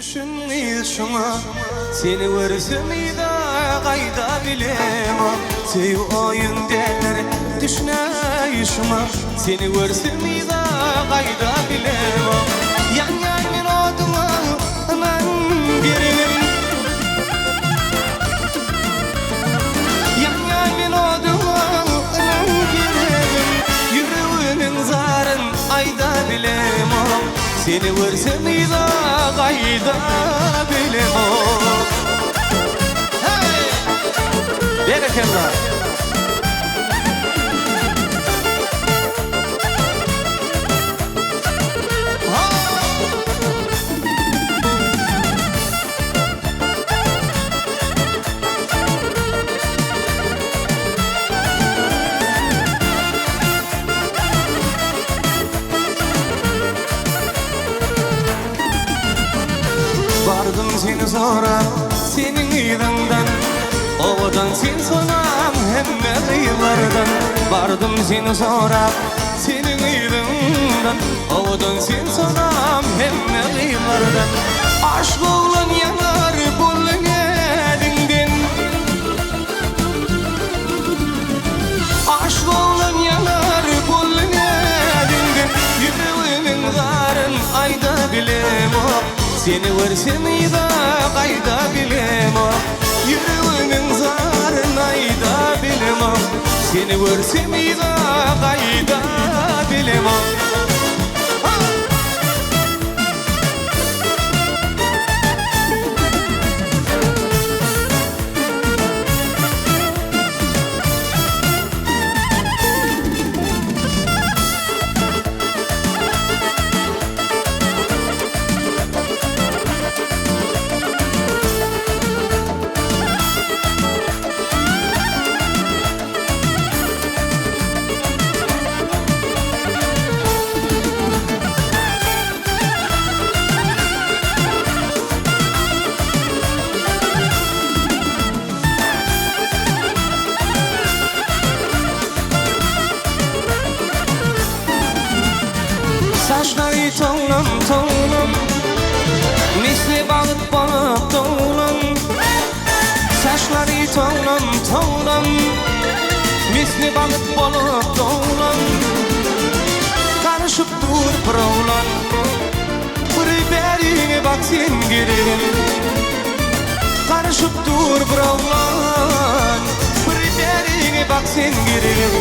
düşünmeyiz şuna. Seni görsem da kayda bilem. Sev oyun derler düşünmeyiz şuna. Seni görsem da kayda bilem. Yan yan oduma aman girelim. Yan yan oduma aman girelim. Yüreğimin zarın ayda bilem. Seni görsem da kayda bilem. Hey! Berekeler. Vardım seni sonra senin iyiliğinden, ovadan sen sonam hemme kıyılardan. Vardım seni sonra senin iyiliğinden, ovadan sen sonam hemme kıyılardan. Aşk olan yanar bulun elinden. Aşk olan yanar bulun elinden. Yüreğimin zarın ayda bilem. Seni görsem da kayda bilem. Yüreğimin zarın ayda bilem. Seni görsem da kayda bilem. Saçları tonlam tonlam, misli balık balık tonlam. Saçları tonlam tonlam, misli balık balık tonlam. Karışıp dur provlan, berine bak sen girelim. Karışıp dur provlan, berine bak sen girelim.